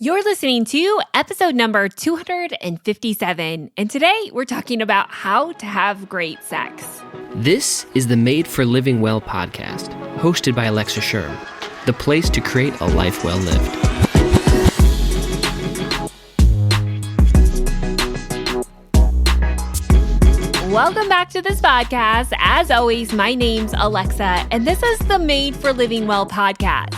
You're listening to episode number 257, and today we're talking about how to have great sex. This is the Made for Living Well podcast, hosted by Alexa Sherm, the place to create a life well lived. Welcome back to this podcast. As always, my name's Alexa, and this is the Made for Living Well podcast.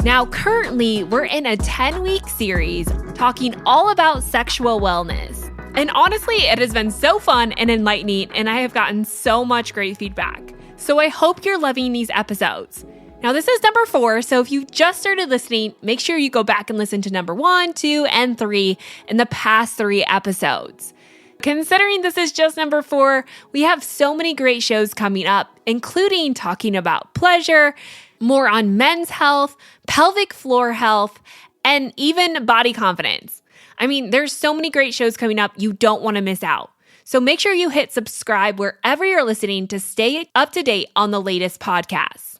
Now, currently, we're in a 10-week series talking all about sexual wellness. And honestly, it has been so fun and enlightening, and I have gotten so much great feedback. So I hope you're loving these episodes. Now, this is number 4, so if you just started listening, make sure you go back and listen to number 1, 2, and 3 in the past 3 episodes. Considering this is just number 4, we have so many great shows coming up, including talking about pleasure, more on men's health, pelvic floor health, and even body confidence. I mean, there's so many great shows coming up you don't want to miss out. So make sure you hit subscribe wherever you're listening to stay up to date on the latest podcasts.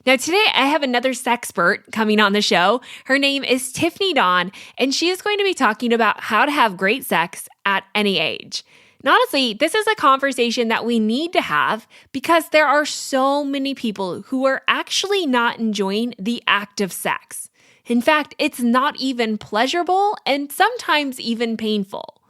Now, today I have another sexpert coming on the show. Her name is Tiffany Dawn, and she is going to be talking about how to have great sex at any age. And honestly, this is a conversation that we need to have because there are so many people who are actually not enjoying the act of sex. In fact, it's not even pleasurable and sometimes even painful.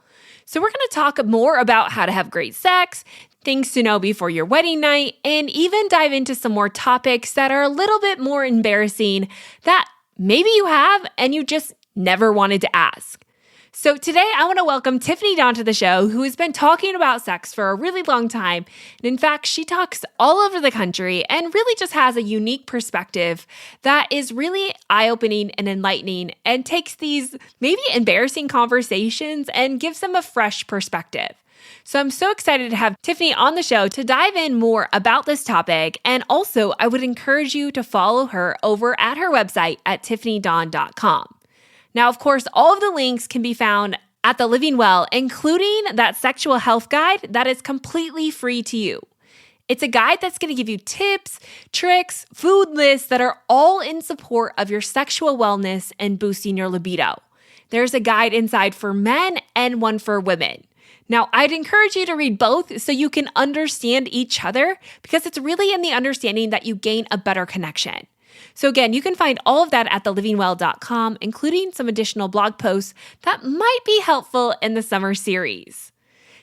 So we're going to talk more about how to have great sex, things to know before your wedding night, and even dive into some more topics that are a little bit more embarrassing that maybe you have and you just never wanted to ask. So today I want to welcome Tiffany Dawn to the show, who has been talking about sex for a really long time. And in fact, she talks all over the country and really just has a unique perspective that is really eye-opening and enlightening and takes these maybe embarrassing conversations and gives them a fresh perspective. So I'm so excited to have Tiffany on the show to dive in more about this topic. And also, I would encourage you to follow her over at her website at tiffanydawn.com. Now, of course, all of the links can be found at the Living Well, including that sexual health guide that is completely free to you. It's a guide that's going to give you tips, tricks, food lists that are all in support of your sexual wellness and boosting your libido. There's a guide inside for men and one for women. Now, I'd encourage you to read both so you can understand each other because it's really in the understanding that you gain a better connection. So again, you can find all of that at thelivingwell.com, including some additional blog posts that might be helpful in the summer series.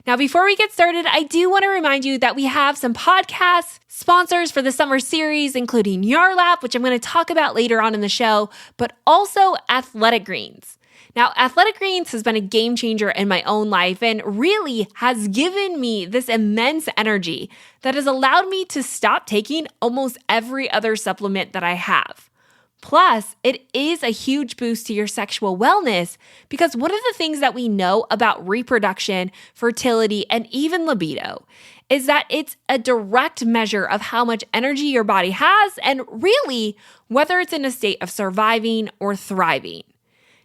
Now, before we get started, I do want to remind you that we have some podcast sponsors for the summer series, including Yarlap, which I'm going to talk about later on in the show, but also Athletic Greens. Now, Athletic Greens has been a game changer in my own life and really has given me this immense energy that has allowed me to stop taking almost every other supplement that I have. Plus, it is a huge boost to your sexual wellness because one of the things that we know about reproduction, fertility, and even libido is that it's a direct measure of how much energy your body has and really whether it's in a state of surviving or thriving.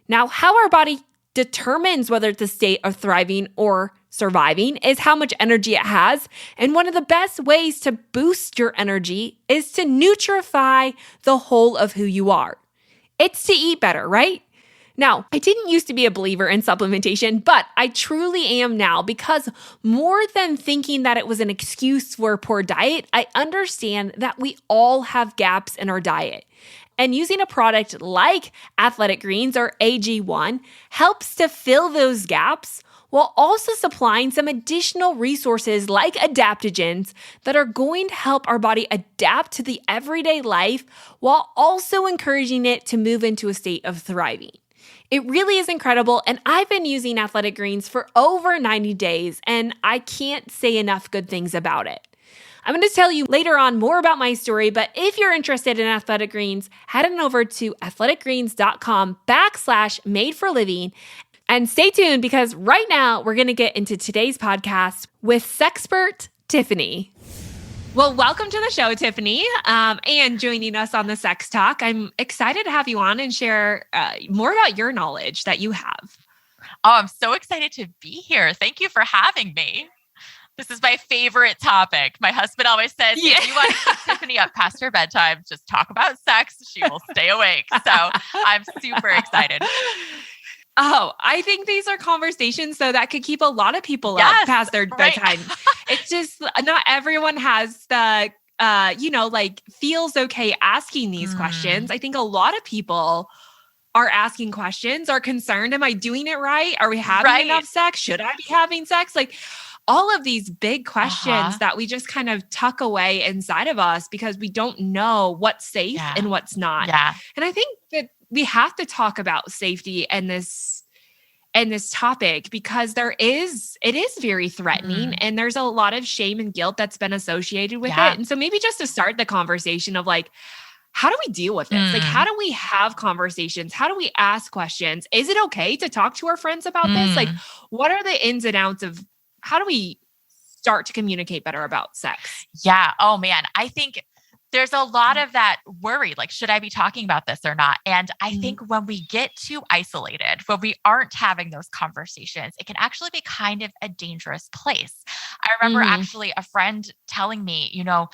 Now, how our body determines whether it's a state of thriving or surviving is how much energy it has. And one of the best ways to boost your energy is to nutrify the whole of who you are. It's to eat better, right? Now, I didn't used to be a believer in supplementation, but I truly am now because more than thinking that it was an excuse for a poor diet, I understand that we all have gaps in our diet. And using a product like Athletic Greens or AG1 helps to fill those gaps while also supplying some additional resources like adaptogens that are going to help our body adapt to the everyday life while also encouraging it to move into a state of thriving. It really is incredible, and I've been using Athletic Greens for over 90 days, and I can't say enough good things about it. I'm going to tell you later on more about my story, but if you're interested in Athletic Greens, head on over to athleticgreens.com/madeforliving and stay tuned because right now we're going to get into today's podcast with sexpert Tiffany. Well, welcome to the show, Tiffany, and joining us on the Sex Talk. I'm excited to have you on and share more about your knowledge that you have. Oh, I'm so excited to be here. Thank you for having me. This is my favorite topic. My husband always says, if you want to keep Tiffany up past her bedtime, just talk about sex. She will stay awake. So I'm super excited. Oh, I think these are conversations though that could keep a lot of people up Yes, past their right. bedtime. It's just not everyone has the like feels okay asking these questions. I think a lot of people are asking questions, are concerned. Am I doing it right? Are we having Right. enough sex? Should I be having sex? Like all of these big questions Uh-huh. that we just kind of tuck away inside of us because we don't know what's safe Yeah. and what's not. Yeah. And I think that we have to talk about safety and this topic because it is very threatening and there's a lot of shame and guilt that's been associated with Yeah. it. And so maybe just to start the conversation of like, how do we deal with this? Like, how do we have conversations? How do we ask questions? Is it okay to talk to our friends about this? Like, what are the ins and outs of how do we start to communicate better about sex? Yeah. Oh man. I think there's a lot of that worry, like, should I be talking about this or not? And I think when we get too isolated, when we aren't having those conversations, it can actually be kind of a dangerous place. I remember actually a friend telling me, you know,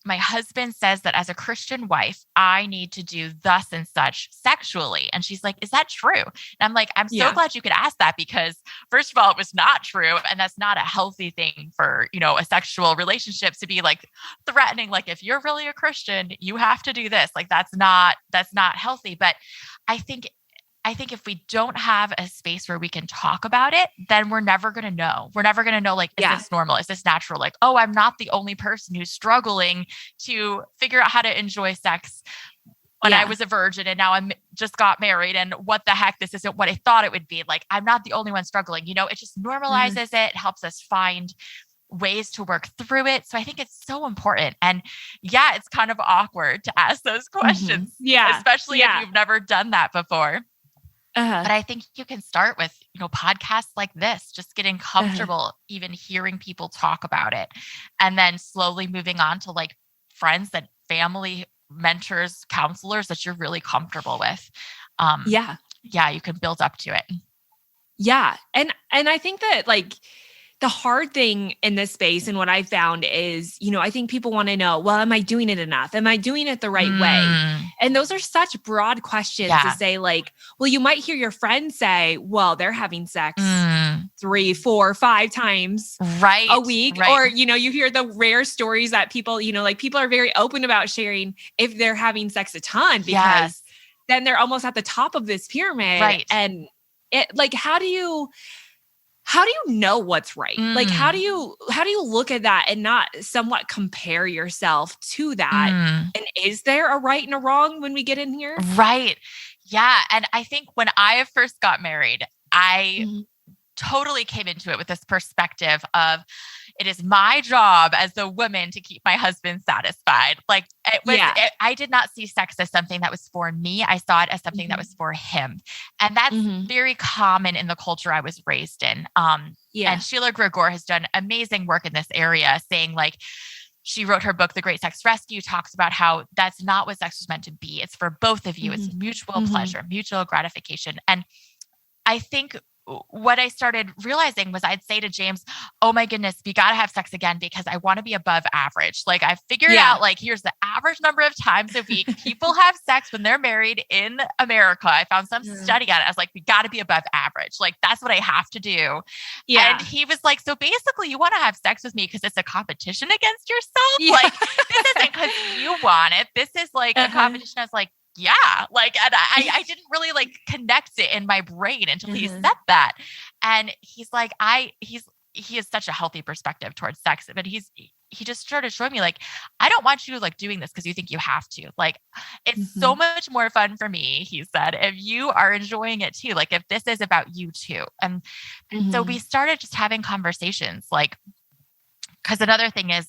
my husband says that as a Christian wife, I need to do thus and such sexually. And she's like, is that true? And I'm like, I'm so glad you could ask that because first of all, it was not true. And that's not a healthy thing for, you know, a sexual relationship to be like threatening. Like, if you're really a Christian, you have to do this. Like, that's not healthy. But I think if we don't have a space where we can talk about it, then we're never going to know. We're never going to know, like, is this normal? Is this natural? Like, oh, I'm not the only person who's struggling to figure out how to enjoy sex when I was a virgin and now I'm just got married and what the heck, this isn't what I thought it would be. Like, I'm not the only one struggling, you know, it just normalizes it, helps us find ways to work through it. So I think it's so important. And yeah, it's kind of awkward to ask those questions, especially if you've never done that before. But I think you can start with, you know, podcasts like this, just getting comfortable, even hearing people talk about it. And then slowly moving on to like friends and family, mentors, counselors that you're really comfortable with. You can build up to it. Yeah. And I think that like the hard thing in this space and what I found is, you know, I think people want to know, well, am I doing it enough? Am I doing it the right way? And those are such broad questions to say like, well, you might hear your friend say, well, they're having sex 3, 4, 5 times a week. Or, you know, you hear the rare stories that people, you know, like people are very open about sharing if they're having sex a ton because then they're almost at the top of this pyramid. And it like, how do you know what's right? Like, how do you look at that and not somewhat compare yourself to that? And is there a right and a wrong when we get in here? Right. Yeah. And I think when I first got married, I totally came into it with this perspective of it is my job as a woman to keep my husband satisfied. Like it was, I did not see sex as something that was for me. I saw it as something that was for him. And that's very common in the culture I was raised in. And Sheila Gregor has done amazing work in this area saying like, she wrote her book, The Great Sex Rescue, talks about how that's not what sex was meant to be. It's for both of you. It's mutual pleasure, mutual gratification. And I think what I started realizing was I'd say to James, oh my goodness, we got to have sex again because I want to be above average. Like I figured out like, here's the average number of times a week people have sex when they're married in America. I found some study on it. I was like, we got to be above average. Like that's what I have to do. And he was like, so basically you want to have sex with me because it's a competition against yourself. Like this isn't because you want it. This is like a competition. I was like, like, and I didn't really like connect it in my brain until he said that. And he's like, he has such a healthy perspective towards sex, but he just started showing me like, I don't want you like doing this because you think you have to. Like, it's so much more fun for me, he said, if you are enjoying it too, like if this is about you too. And so we started just having conversations like, because another thing is,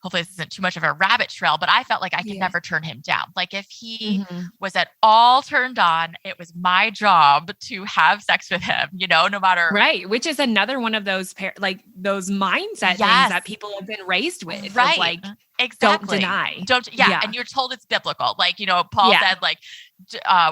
hopefully this isn't too much of a rabbit trail, but I felt like I could never turn him down. Like if he was at all turned on, it was my job to have sex with him, you know, no matter. Right. Which is another one of those like those mindset things that people have been raised with. Right. Of like, Exactly. Don't deny. Yeah. And you're told it's biblical. Like, Paul said, like,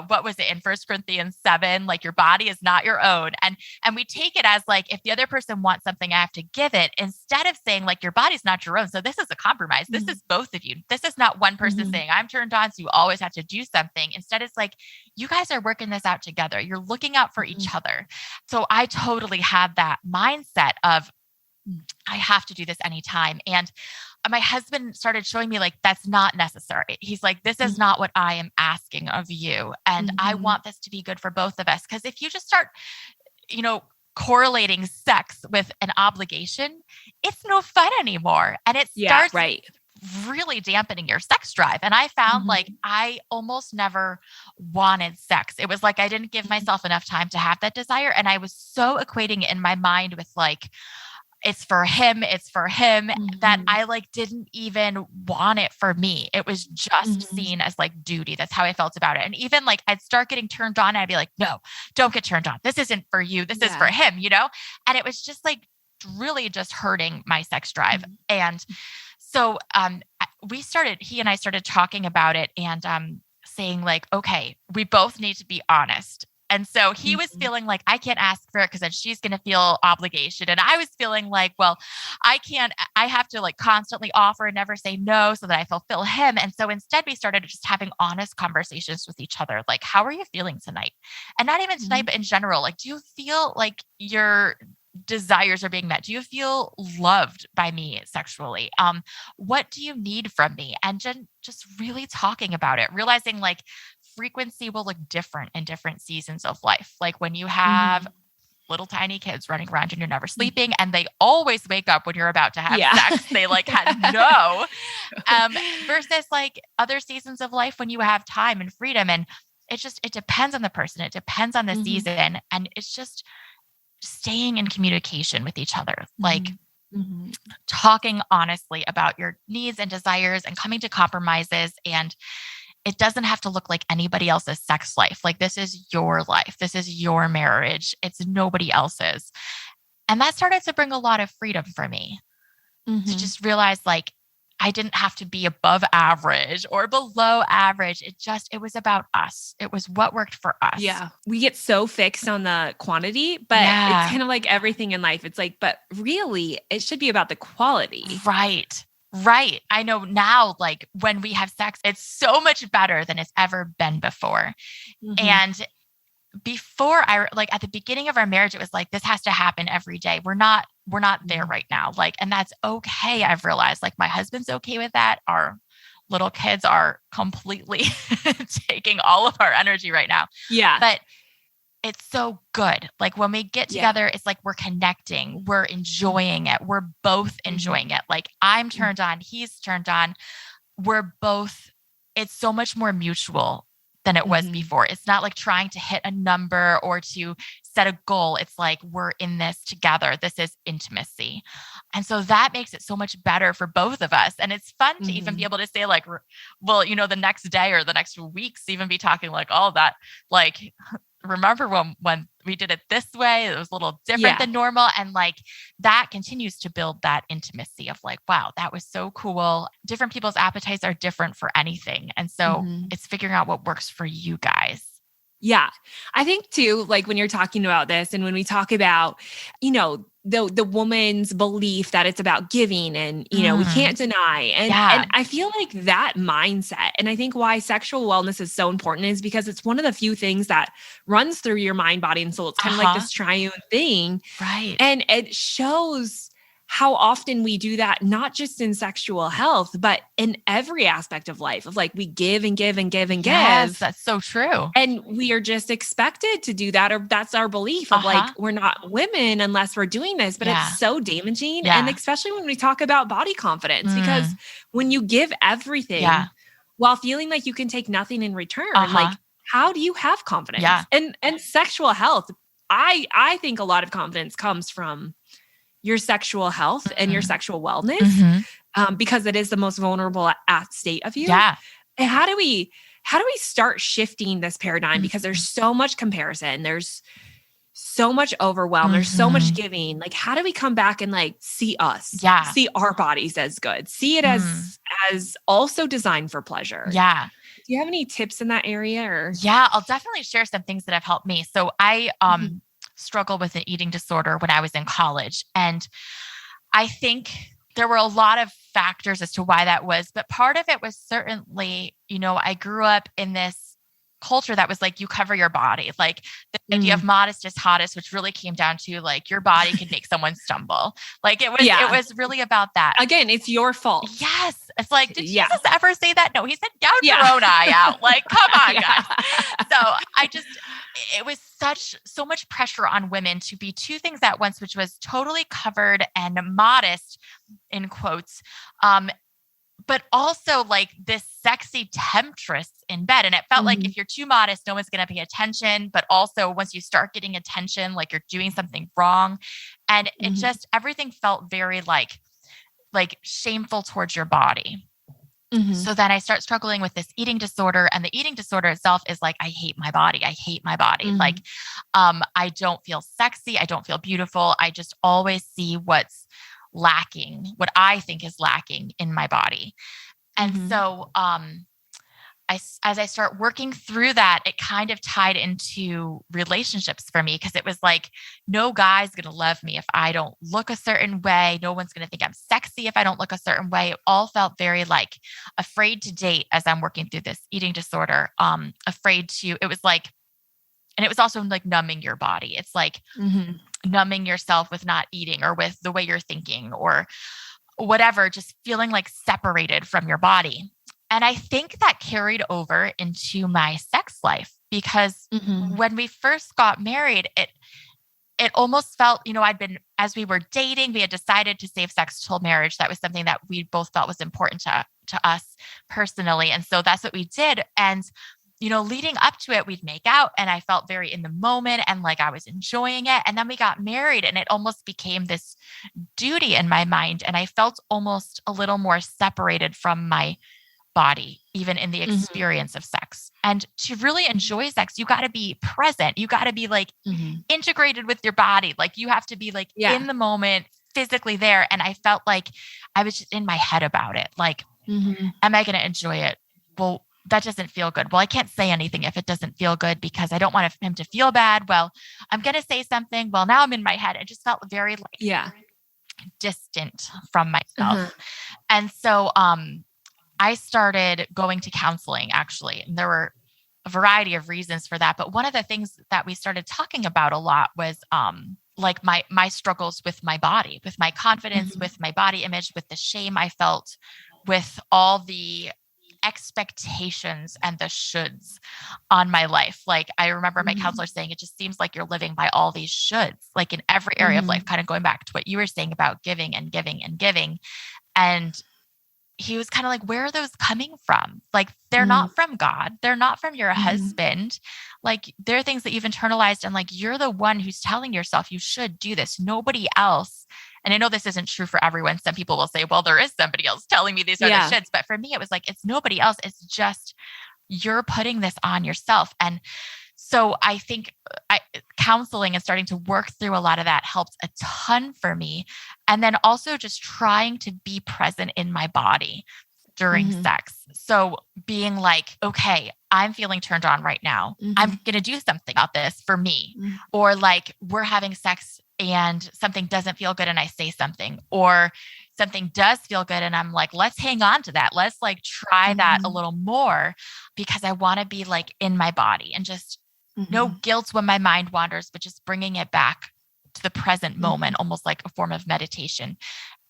what was it in 1 Corinthians 7? Like, your body is not your own. And we take it as like, if the other person wants something, I have to give it, instead of saying like, your body's not your own. So this is a compromise. This is both of you. This is not one person saying I'm turned on, so you always have to do something. Instead, it's like, you guys are working this out together. You're looking out for each other. So I totally had that mindset of, I have to do this anytime. And my husband started showing me like, that's not necessary. He's like, this is not what I am asking of you. And I want this to be good for both of us. Because if you just start, correlating sex with an obligation, it's no fun anymore. And it starts really dampening your sex drive. And I found like, I almost never wanted sex. It was like, I didn't give myself enough time to have that desire. And I was so equating it in my mind with like, it's for him that I like didn't even want it for me. It was just seen as like duty. That's how I felt about it. And even like I'd start getting turned on and I'd be like, no, don't get turned on. This isn't for you. This is for him, And it was just like really just hurting my sex drive. And so he and I started talking about it and saying like, okay, we both need to be honest. And so he was feeling like, I can't ask for it because then she's going to feel obligation. And I was feeling like, well, I have to like constantly offer and never say no so that I fulfill him. And so instead we started just having honest conversations with each other. Like, how are you feeling tonight? And not even tonight, but in general, like, do you feel like your desires are being met? Do you feel loved by me sexually? What do you need from me? And just really talking about it, realizing like, frequency will look different in different seasons of life. Like when you have little tiny kids running around and you're never sleeping and they always wake up when you're about to have sex. They like had no, versus like other seasons of life when you have time and freedom. And it depends on the person. It depends on the season. And it's just staying in communication with each other, like talking honestly about your needs and desires and coming to compromises. And it doesn't have to look like anybody else's sex life. Like this is your life. This is your marriage. It's nobody else's. And that started to bring a lot of freedom for me to just realize like, I didn't have to be above average or below average. It was about us. It was what worked for us. Yeah. We get so fixed on the quantity, but it's kind of like everything in life. It's like, but really it should be about the quality. Right. I know now, like when we have sex, it's so much better than it's ever been before. And before at the beginning of our marriage, it was like, this has to happen every day. We're not there right now. Like, and that's okay. I've realized like my husband's okay with that. Our little kids are completely taking all of our energy right now. Yeah. But it's so good. Like when we get together, it's like we're connecting, we're enjoying it. We're both enjoying it. Like I'm turned on, he's turned on. It's so much more mutual than it was before. It's not like trying to hit a number or to set a goal. It's like, we're in this together. This is intimacy. And so that makes it so much better for both of us. And it's fun to even be able to say like, well, the next day or the next weeks, even be talking like all that, like, remember when we did it this way, it was a little different than normal. And like that continues to build that intimacy of like, wow, that was so cool. Different people's appetites are different for anything. And so it's figuring out what works for you guys. Yeah. I think too, like when you're talking about this and when we talk about, the woman's belief that it's about giving and, we can't deny. And I feel like that mindset, and I think why sexual wellness is so important is because it's one of the few things that runs through your mind, body, and soul. It's kind of like this triune thing. Right. And it shows how often we do that, not just in sexual health, but in every aspect of life, of like we give and give and give and give. Yes, that's so true. And we are just expected to do that, or that's our belief of like, we're not women unless we're doing this, but it's so damaging. And especially when we talk about body confidence, because when you give everything while feeling like you can take nothing in return, like how do you have confidence? And sexual health, I think a lot of confidence comes from your sexual health and your sexual wellness, because it is the most vulnerable state of you. Yeah. And how do we start shifting this paradigm? Because there's so much comparison. There's so much overwhelm. There's so much Mhm. giving. Like, how do we come back and like see us, Yeah. see our bodies as good, see it as also designed for pleasure? Yeah. Do you have any tips in that area or? Yeah, I'll definitely share some things that have helped me. So I Mhm. struggled with an eating disorder when I was in college. And I think there were a lot of factors as to why that was, but part of it was certainly, I grew up in this culture that was like, you cover your body. Like the idea of modest is hottest, which really came down to like your body could make someone stumble. Like it was really about that. Again, it's your fault. Yes. It's like, did Yeah. Jesus ever say that? No, he said, gouge Yeah. your own eye out. Like, come on, Yeah. guys. So it was so much pressure on women to be two things at once, which was totally covered and modest in quotes. But also like this sexy temptress in bed. And it felt like if you're too modest, no one's going to pay attention. But also once you start getting attention, like you're doing something wrong. And it just, everything felt very like shameful towards your body. So then I start struggling with this eating disorder, and the eating disorder itself is like, I hate my body. I hate my body. Like, I don't feel sexy. I don't feel beautiful. I just always see what's lacking, what I think is lacking in my body. And so, as I start working through that, it kind of tied into relationships for me, because it was like, no guy's going to love me if I don't look a certain way. No one's going to think I'm sexy if I don't look a certain way. It all felt very like afraid to date as I'm working through this eating disorder. It was like, and it was also like numbing your body. It's like numbing yourself with not eating or with the way you're thinking or whatever, just feeling like separated from your body. And I think that carried over into my sex life, because when we first got married, it almost felt, as we were dating, we had decided to save sex till marriage. That was something that we both thought was important to us personally. And so that's what we did. And, leading up to it, we'd make out, and I felt very in the moment and like I was enjoying it. And then we got married, and it almost became this duty in my mind. And I felt almost a little more separated from my body, even in the experience of sex. And to really enjoy sex, you got to be present. You got to be like integrated with your body. Like you have to be like in the moment, physically there. And I felt like I was just in my head about it. Like, am I going to enjoy it? Well, that doesn't feel good. Well, I can't say anything if it doesn't feel good, because I don't want him to feel bad. Well, I'm going to say something. Well, now I'm in my head. It just felt very like distant from myself. And so, I started going to counseling, actually, and there were a variety of reasons for that. But one of the things that we started talking about a lot was like my struggles with my body, with my confidence, with my body image, with the shame I felt, with all the expectations and the shoulds on my life. Like I remember my counselor saying, it just seems like you're living by all these shoulds, like in every area of life, kind of going back to what you were saying about giving and giving and giving. And he was kind of like, where are those coming from? Like, they're not from God. They're not from your husband. Like, they're things that you've internalized. And like, you're the one who's telling yourself you should do this. Nobody else. And I know this isn't true for everyone. Some people will say, well, there is somebody else telling me these are the shoulds. But for me, it was like, it's nobody else. It's just, you're putting this on yourself. And so I think counseling and starting to work through a lot of that helped a ton for me. And then also just trying to be present in my body during sex. So being like, okay, I'm feeling turned on right now. I'm going to do something about this for me. Or like we're having sex and something doesn't feel good and I say something, or something does feel good and I'm like, let's hang on to that. Let's like try that a little more, because I want to be like in my body and just no guilt when my mind wanders, but just bringing it back to the present moment, almost like a form of meditation.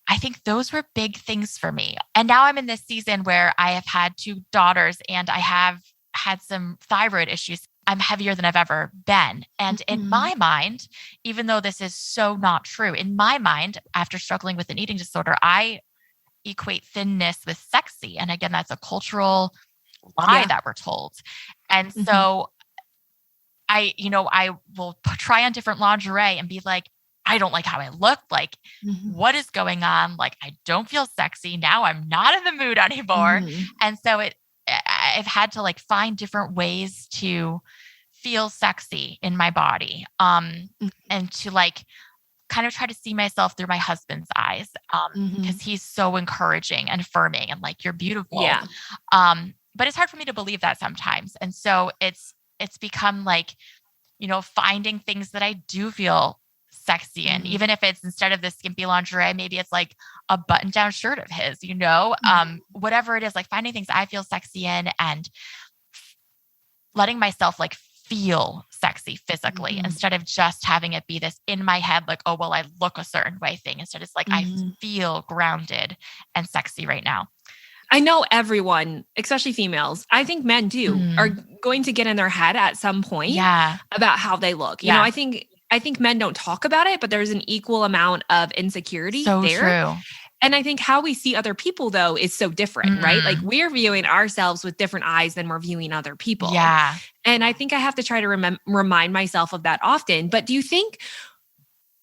I think those were big things for me. And now I'm in this season where I have had 2 daughters and I have had some thyroid issues. I'm heavier than I've ever been. And in my mind, even though this is so not true, in my mind, after struggling with an eating disorder, I equate thinness with sexy. And again, that's a cultural lie that we're told. And so I will try on different lingerie and be like, I don't like how I look. Like, what is going on? Like, I don't feel sexy. Now I'm not in the mood anymore. And so I've had to like find different ways to feel sexy in my body. And to like kind of try to see myself through my husband's eyes. Because he's so encouraging and affirming and like, you're beautiful. Yeah. But it's hard for me to believe that sometimes. And so it's become like, finding things that I do feel sexy in, even if it's instead of the skimpy lingerie, maybe it's like a button down shirt of his, whatever it is, like finding things I feel sexy in and letting myself like feel sexy physically instead of just having it be this in my head, like, oh, well, I look a certain way thing. Instead, it's like, I feel grounded and sexy right now. I know everyone, especially females, I think men too, are going to get in their head at some point about how they look. You know, I think men don't talk about it, but there's an equal amount of insecurity there. True. And I think how we see other people though is so different, right? Like we're viewing ourselves with different eyes than we're viewing other people. Yeah. And I think I have to try to remind myself of that often. But do you think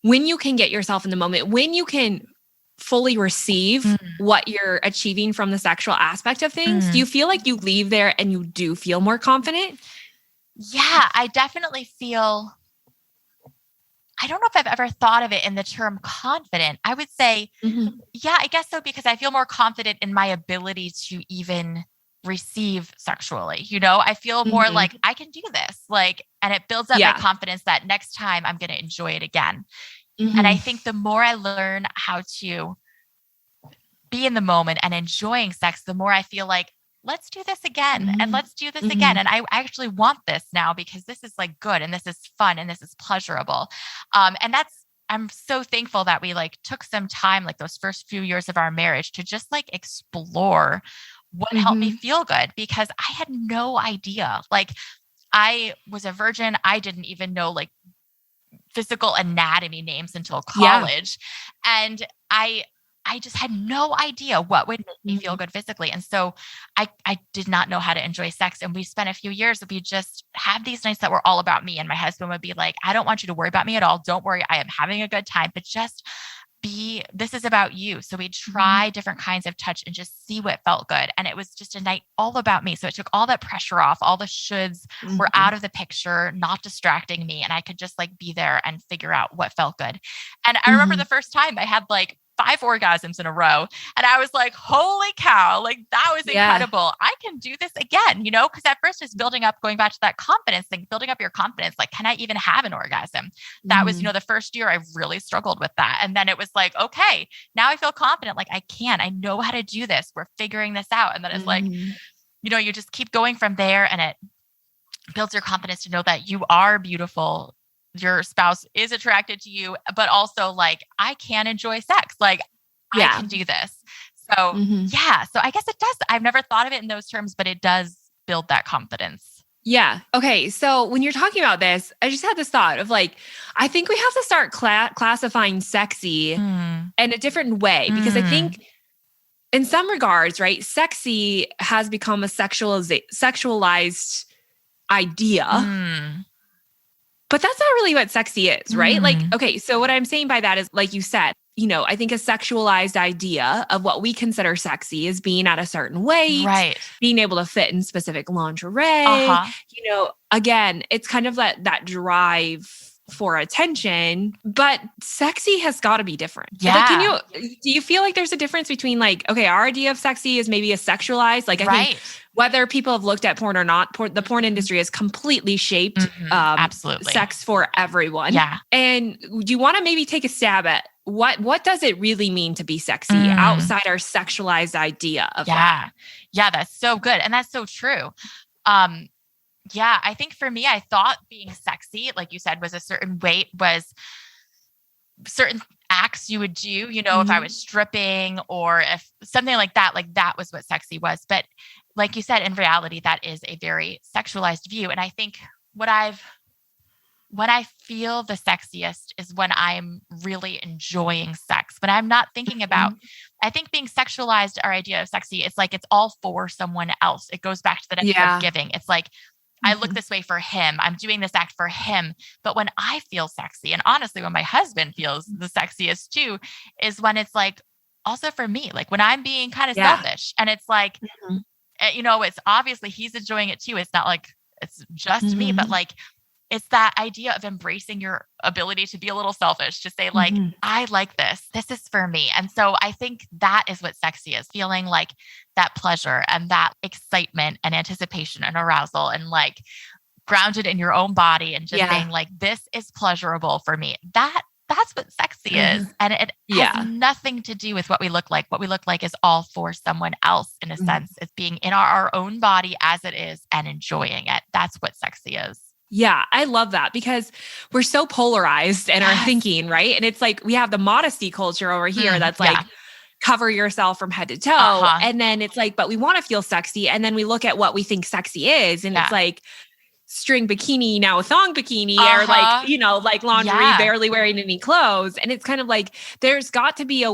when you can get yourself in the moment, when you can fully receive what you're achieving from the sexual aspect of things, do you feel like you leave there and you do feel more confident? Yeah, I definitely feel, I don't know if I've ever thought of it in the term confident. I would say, yeah, I guess so, because I feel more confident in my ability to even receive sexually. I feel more like I can do this, like, and it builds up my confidence that next time I'm going to enjoy it again. And I think the more I learn how to be in the moment and enjoying sex, the more I feel like, let's do this again and let's do this again. And I actually want this now because this is like good and this is fun and this is pleasurable. And I'm so thankful that we like took some time, like those first few years of our marriage, to just like explore what helped me feel good, because I had no idea. Like I was a virgin. I didn't even know like physical anatomy names until college. And I just had no idea what would make me feel good physically. And so I did not know how to enjoy sex. And we spent a few years, we just had these nights that were all about me. And my husband would be like, I don't want you to worry about me at all. Don't worry. I am having a good time, but just this is about you. So we'd try different kinds of touch and just see what felt good. And it was just a night all about me. So it took all that pressure off. All the shoulds were out of the picture, not distracting me. And I could just like be there and figure out what felt good. And I remember the first time I had like 5 orgasms in a row. And I was like, holy cow, like that was incredible. I can do this again, because at first it's building up, going back to that confidence thing, building up your confidence. Like, can I even have an orgasm? That was, the first year I really struggled with that. And then it was like, okay, now I feel confident. Like I know how to do this. We're figuring this out. And then it's like, you just keep going from there, and it builds your confidence to know that you are beautiful. Your spouse is attracted to you, but also like, I can enjoy sex. Like I can do this. So so I guess it does. I've never thought of it in those terms, but it does build that confidence. Yeah. Okay. So when you're talking about this, I just had this thought of like, I think we have to start classifying sexy in a different way, because I think in some regards, right, sexy has become a sexualized idea. But that's not really what sexy is, right? Like, okay, so what I'm saying by that is, like you said, I think a sexualized idea of what we consider sexy is being at a certain weight, right? Being being able to fit in specific lingerie. Again, it's kind of that drive for attention, but sexy has got to be different. Yeah. Like, do you feel like there's a difference between like, okay, our idea of sexy is maybe a sexualized, like I think whether people have looked at porn or not, the porn industry has completely shaped absolutely sex for everyone. Yeah. And do you want to maybe take a stab at what does it really mean to be sexy outside our sexualized idea of that? Yeah, that's so good. And that's so true. Yeah, I think for me, I thought being sexy, like you said, was a certain weight, was certain acts you would do, if I was stripping or if something like that was what sexy was. But like you said, in reality, that is a very sexualized view. And I think when I feel the sexiest is when I'm really enjoying sex, when I'm not thinking about, I think being sexualized, our idea of sexy, it's like, it's all for someone else. It goes back to the idea of giving. It's like, I look this way for him. I'm doing this act for him. But when I feel sexy, and honestly, when my husband feels the sexiest too, is when it's like also for me, like when I'm being kind of selfish, and it's like, it's obviously he's enjoying it too. It's not like it's just me, but like, it's that idea of embracing your ability to be a little selfish, to say like, I like this. This is for me. And so I think that is what sexy is, feeling like that pleasure and that excitement and anticipation and arousal, and like grounded in your own body, and just saying like, this is pleasurable for me. That's what sexy is. And it has nothing to do with what we look like. What we look like is all for someone else, in a sense. It's being in our own body as it is and enjoying it. That's what sexy is. Yeah, I love that, because we're so polarized in our thinking, right? And it's like we have the modesty culture over here that's like, cover yourself from head to toe. And then it's like, but we want to feel sexy. And then we look at what we think sexy is. And it's like string bikini, now a thong bikini, or like, you know, like lingerie, barely wearing any clothes. And it's kind of like, there's got to be a,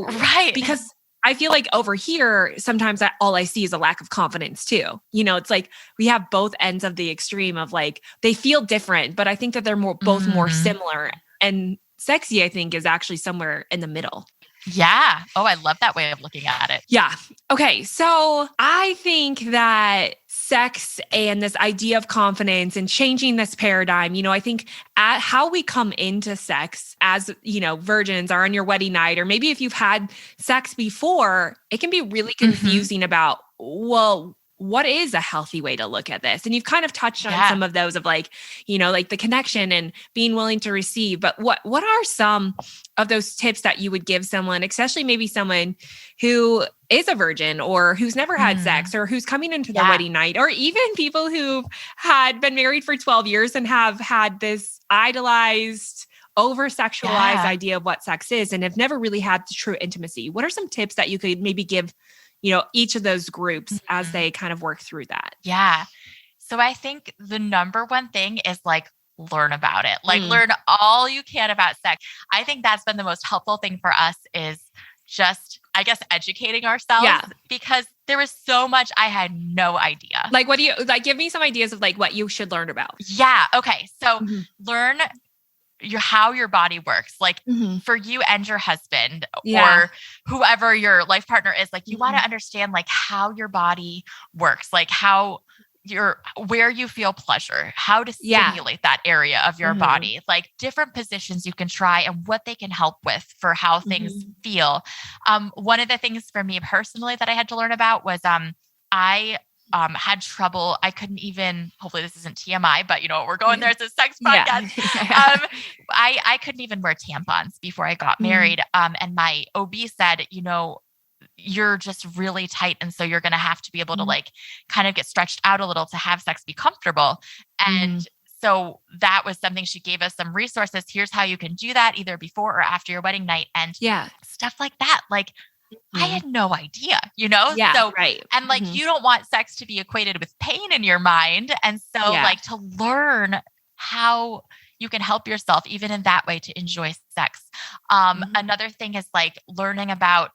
because I feel like over here, sometimes all I see is a lack of confidence too. You know, it's like we have both ends of the extreme of like, they feel different, but I think that they're both more similar. And sexy, I think, is actually somewhere in the middle. Yeah. Oh, I love that way of looking at it. Yeah. Okay. So I think that sex and this idea of confidence and changing this paradigm, you know, I think at how we come into sex as, you know, virgins are on your wedding night, or maybe if you've had sex before, it can be really confusing about, well, what is a healthy way to look at this? And you've kind of touched on some of those of like, you know, like the connection and being willing to receive. But what are some of those tips that you would give someone, especially maybe someone who is a virgin or who's never had sex, or who's coming into their wedding night, or even people who've been married for 12 years and have had this idolized, over-sexualized idea of what sex is and have never really had true intimacy? What are some tips that you could maybe give, you know, each of those groups as they kind of work through that? Yeah. So I think the number one thing is like, learn about it. Like learn all you can about sex. I think that's been the most helpful thing for us, is just, I guess, educating ourselves, because there was so much I had no idea. Like, what do you, like, give me some ideas of like what you should learn about. Yeah. Okay. So learn how your body works, like for you and your husband or whoever your life partner is, like you want to understand like how your body works, like where you feel pleasure, how to stimulate that area of your body, like different positions you can try and what they can help with for how things feel. One of the things for me personally that I had to learn about was, I had trouble. I couldn't even, hopefully this isn't TMI, but you know, we're going there. It's a sex podcast. I couldn't even wear tampons before I got married. And my OB said, you know, you're just really tight. And so you're going to have to be able to like kind of get stretched out a little to have sex be comfortable. And so that was something, she gave us some resources. Here's how you can do that either before or after your wedding night, and stuff like that. Like, I had no idea, you know? And like, you don't want sex to be equated with pain in your mind. And so like to learn how you can help yourself even in that way to enjoy sex. Another thing is like learning about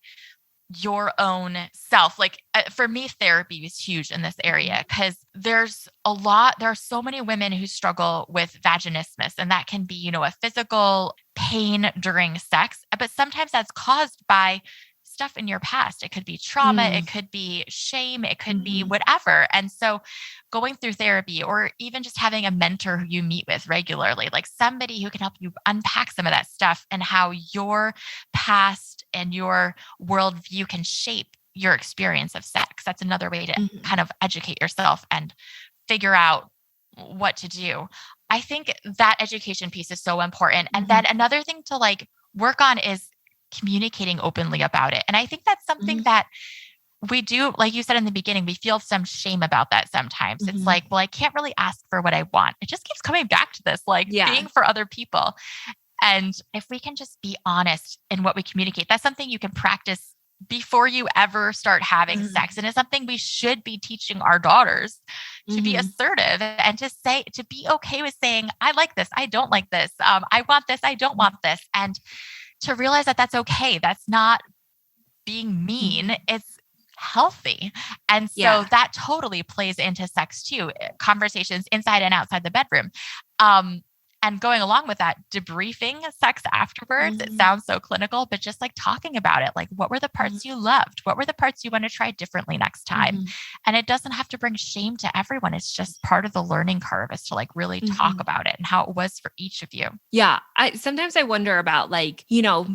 your own self. Like for me, therapy was huge in this area, because there are so many women who struggle with vaginismus, and that can be, you know, a physical pain during sex, but sometimes that's caused by stuff in your past. It could be trauma, it could be shame, it could be whatever. And so going through therapy, or even just having a mentor who you meet with regularly, like somebody who can help you unpack some of that stuff and how your past and your worldview can shape your experience of sex. That's another way to kind of educate yourself and figure out what to do. I think that education piece is so important. And then another thing to like work on is communicating openly about it. And I think that's something that we do, like you said in the beginning, we feel some shame about that sometimes. It's like, well, I can't really ask for what I want. It just keeps coming back to this, like being for other people. And if we can just be honest in what we communicate, that's something you can practice before you ever start having sex. And it's something we should be teaching our daughters, to be assertive and to be okay with saying, I like this, I don't like this. I want this, I don't want this. And to realize that that's okay. That's not being mean. It's healthy. And so that totally plays into sex too. Conversations inside and outside the bedroom. And And going along with that, debriefing sex afterwards, it sounds so clinical, but just like talking about it, like what were the parts you loved? What were the parts you want to try differently next time? And it doesn't have to bring shame to everyone. It's just part of the learning curve is to like really talk about it and how it was for each of you. Yeah. Sometimes I wonder about like,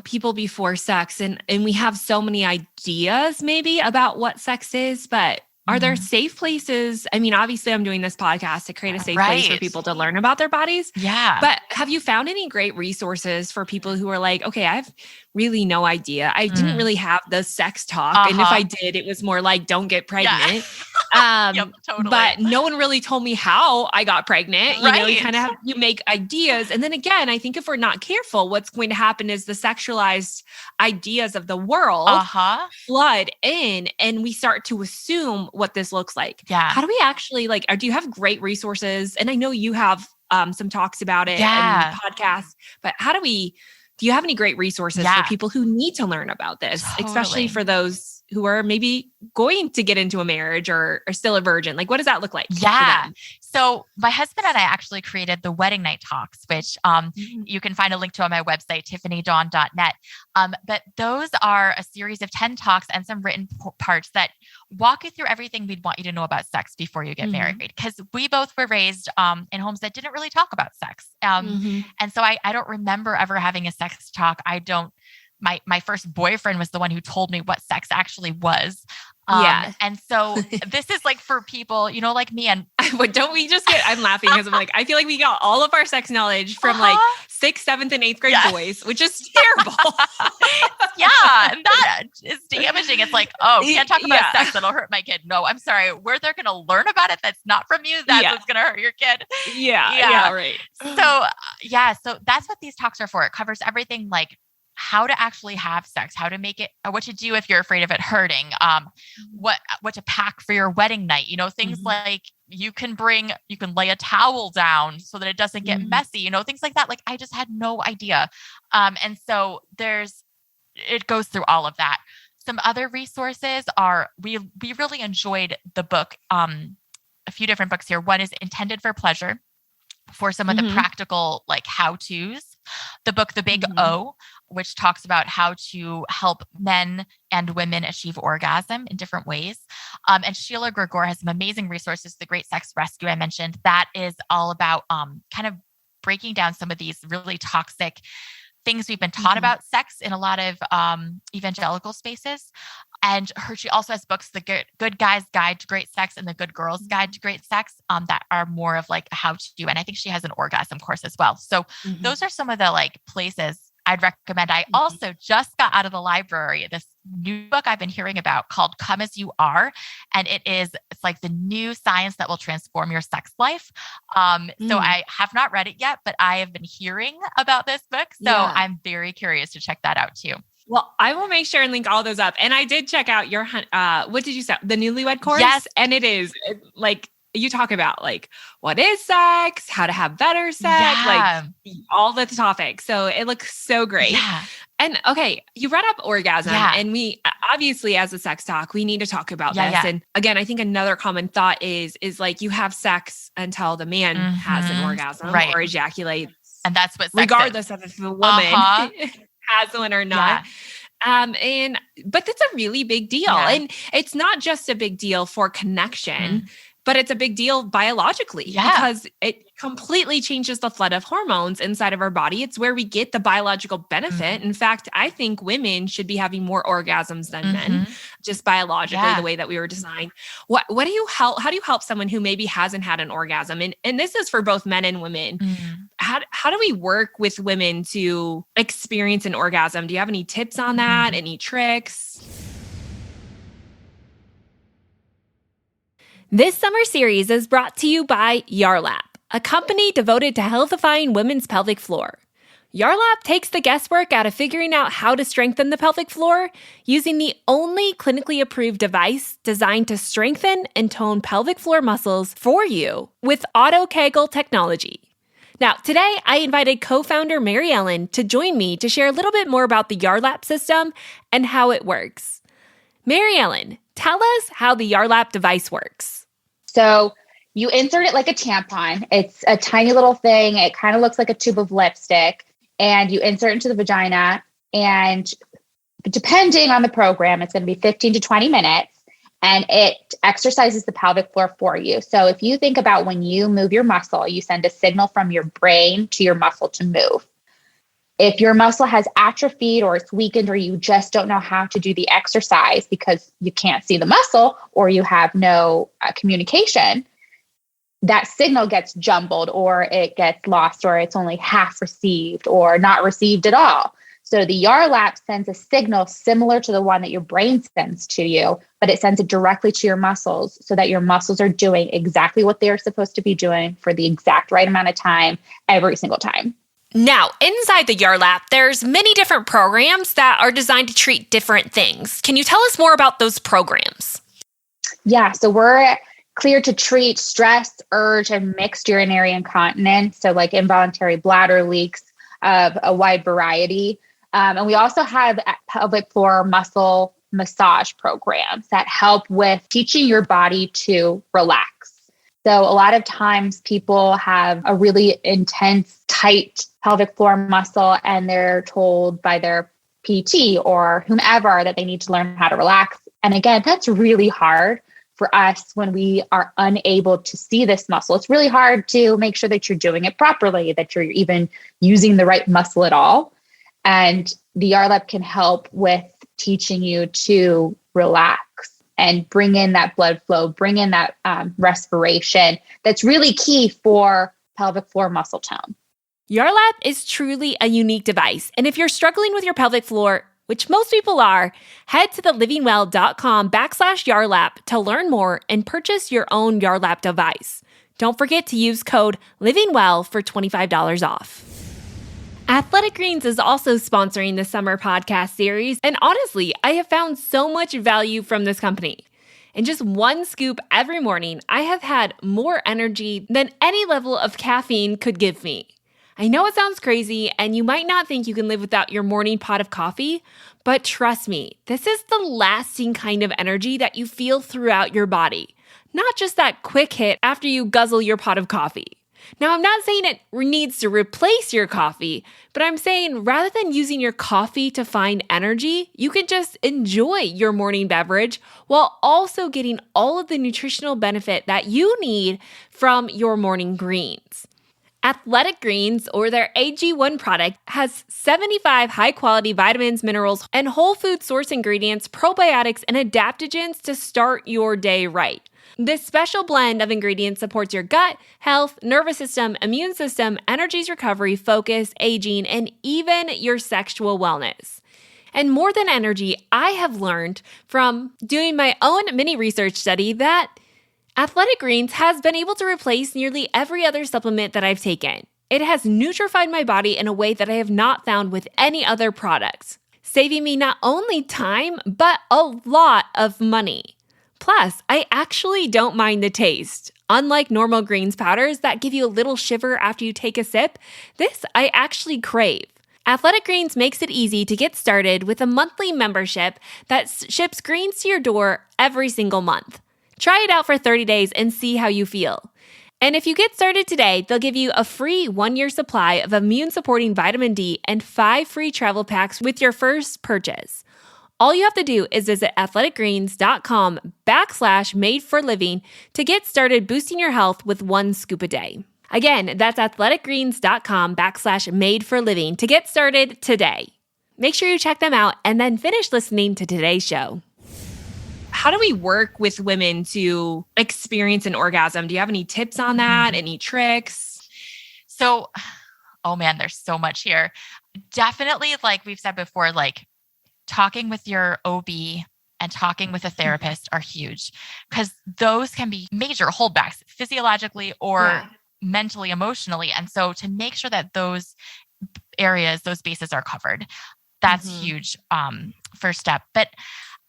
people before sex and we have so many ideas maybe about what sex is, but are there safe places? I mean, obviously I'm doing this podcast to create a safe place for people to learn about their bodies. Yeah. But have you found any great resources for people who are like, okay, I have really no idea. I didn't really have the sex talk. And if I did, it was more like, don't get pregnant. Yep, totally. But no one really told me how I got pregnant. You kind of you make ideas. And then again, I think if we're not careful, what's going to happen is the sexualized ideas of the world flood in and we start to assume what this looks like. Yeah. How do we actually do you have great resources? And I know you have some talks about it and podcasts, but do you have any great resources for people who need to learn about this, especially for those who are maybe going to get into a marriage or are still a virgin? Like, what does that look like? Yeah. So my husband and I actually created the Wedding Night Talks, which you can find a link to on my website, tiffanydawn.net. But those are a series of 10 talks and some written parts that walk you through everything we'd want you to know about sex before you get married. Because we both were raised in homes that didn't really talk about sex. And so I don't remember ever having a sex talk. My first boyfriend was the one who told me what sex actually was. And so this is like for people, like me and don't we just I'm laughing because I'm like, I feel like we got all of our sex knowledge from like 6th, 7th, and 8th grade boys, which is terrible. And that is damaging. It's like, we can't talk about sex. That'll hurt my kid. No, I'm sorry. Where they're going to learn about it that's not from you, that's what's going to hurt your kid. Right. So that's what these talks are for. It covers everything like how to actually have sex, how to make it, what to do if you're afraid of it hurting, what to pack for your wedding night, things like you can lay a towel down so that it doesn't get messy, things like that. Like I just had no idea. And so it goes through all of that. Some other resources are, we really enjoyed the book, a few different books here. One is Intended for Pleasure, for some of the practical like how-tos. The book, The Big O, which talks about how to help men and women achieve orgasm in different ways. And Sheila Gregor has some amazing resources. The Great Sex Rescue I mentioned, that is all about kind of breaking down some of these really toxic things we've been taught about sex in a lot of evangelical spaces. And she also has books, The Good Guy's Guide to Great Sex and The Good Girl's Guide to Great Sex, that are more of like how to do. And I think she has an orgasm course as well. So those are some of the like places I'd recommend. I also just got out of the library this new book I've been hearing about called Come As You Are. And it's like the new science that will transform your sex life. So I have not read it yet, but I have been hearing about this book. So I'm very curious to check that out too. Well, I will make sure and link all those up. And I did check out your, what did you say? The Newlywed Course? Yes. And it is like, you talk about like, what is sex, how to have better sex, like all the topics. So it looks so great. Yeah. And okay, you brought up orgasm and we obviously as a sex talk, we need to talk about this. And again, I think another common thought is like you have sex until the man has an orgasm or ejaculates. And that's what sex regardless is. of if the woman has one or not. But that's a really big deal. And it's not just a big deal for connection, but it's a big deal biologically because it completely changes the flood of hormones inside of our body. It's where we get the biological benefit. In fact, I think women should be having more orgasms than men, just biologically, the way that we were designed. How do you help someone who maybe hasn't had an orgasm? And this is for both men and women. How do we work with women to experience an orgasm? Do you have any tips on that? Any tricks? This summer series is brought to you by Yarlap, a company devoted to healthifying women's pelvic floor. Yarlap takes the guesswork out of figuring out how to strengthen the pelvic floor using the only clinically approved device designed to strengthen and tone pelvic floor muscles for you with auto Kegel technology. Now, today I invited co-founder Mary Ellen to join me to share a little bit more about the Yarlap system and how it works. Mary Ellen, tell us how the Yarlap device works. So You insert it like a tampon. It's a tiny little thing. It kind of looks like a tube of lipstick, and you insert it into the vagina. And depending on the program, it's going to be 15 to 20 minutes, and it exercises the pelvic floor for you. So if you think about when you move your muscle, you send a signal from your brain to your muscle to move. If your muscle has atrophied or it's weakened, or you just don't know how to do the exercise because you can't see the muscle or you have no communication, that signal gets jumbled, or it gets lost, or it's only half received or not received at all. So the Yarlap sends a signal similar to the one that your brain sends to you, but it sends it directly to your muscles so that your muscles are doing exactly what they're supposed to be doing for the exact right amount of time every single time. Now, inside the Yarlap, there's many different programs that are designed to treat different things. Can you tell us more about those programs? Yeah, so we're cleared to treat stress, urge, and mixed urinary incontinence. So like involuntary bladder leaks of a wide variety. And we also have pelvic floor muscle massage programs that help with teaching your body to relax. So a lot of times people have a really intense, tight pelvic floor muscle, and they're told by their PT or whomever that they need to learn how to relax. And again, that's really hard for us when we are unable to see this muscle. It's really hard to make sure that you're doing it properly, that you're even using the right muscle at all. And the Yarlap can help with teaching you to relax and bring in that blood flow, bring in that respiration. That's really key for pelvic floor muscle tone. Yarlap is truly a unique device. And if you're struggling with your pelvic floor, which most people are, head to the livingwell.com/Yarlap to learn more and purchase your own Yarlap device. Don't forget to use code LivingWell for $25 off. Athletic Greens is also sponsoring the summer podcast series, and honestly, I have found so much value from this company. In just one scoop every morning, I have had more energy than any level of caffeine could give me. I know it sounds crazy, and you might not think you can live without your morning pot of coffee, but trust me, this is the lasting kind of energy that you feel throughout your body, not just that quick hit after you guzzle your pot of coffee. Now, I'm not saying it needs to replace your coffee, but I'm saying rather than using your coffee to find energy, you can just enjoy your morning beverage while also getting all of the nutritional benefit that you need from your morning greens. Athletic Greens, or their AG1 product, has 75 high-quality vitamins, minerals, and whole food source ingredients, probiotics, and adaptogens to start your day right. This special blend of ingredients supports your gut, health, nervous system, immune system, energies recovery, focus, aging, and even your sexual wellness. And more than energy, I have learned from doing my own mini research study that Athletic Greens has been able to replace nearly every other supplement that I've taken. It has nutrified my body in a way that I have not found with any other products, saving me not only time, but a lot of money. Plus, I actually don't mind the taste. Unlike normal greens powders that give you a little shiver after you take a sip, this I actually crave. Athletic Greens makes it easy to get started with a monthly membership that ships greens to your door every single month. Try it out for 30 days and see how you feel. And if you get started today, they'll give you a free 1-year supply of immune-supporting vitamin D and 5 free travel packs with your first purchase. All you have to do is visit athleticgreens.com/made-for-living to get started boosting your health with 1 scoop a day. Again, that's athleticgreens.com/made-for-living to get started today. Make sure you check them out and then finish listening to today's show. How do we work with women to experience an orgasm? Do you have any tips on that? Any tricks? So, oh man, there's so much here. Definitely, like we've said before, like talking with your OB and talking with a therapist are huge, because those can be major holdbacks physiologically or mentally, emotionally. And so to make sure that those areas, those bases are covered, that's huge first step. But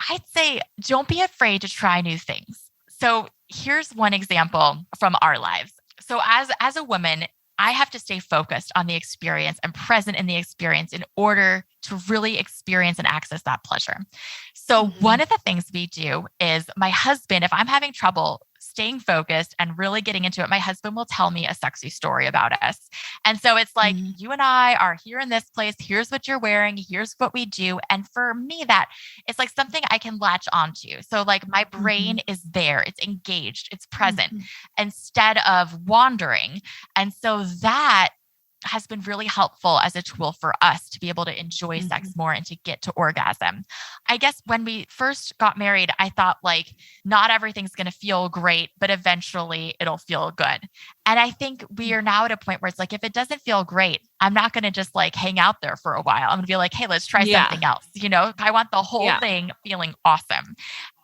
I'd say don't be afraid to try new things. So here's one example from our lives. So as a woman, I have to stay focused on the experience and present in the experience in order to really experience and access that pleasure. So one of the things we do is my husband, if I'm having trouble staying focused and really getting into it, my husband will tell me a sexy story about us. And so it's like, you and I are here in this place. Here's what you're wearing. Here's what we do. And for me, that it's like something I can latch onto. So like my brain is there, it's engaged, it's present instead of wandering. And so that has been really helpful as a tool for us to be able to enjoy sex more and to get to orgasm. I guess when we first got married, I thought like, not everything's going to feel great, but eventually it'll feel good. And I think we are now at a point where it's like, if it doesn't feel great, I'm not going to just like hang out there for a while. I'm going to be like, hey, let's try something else. You know, I want the whole thing feeling awesome.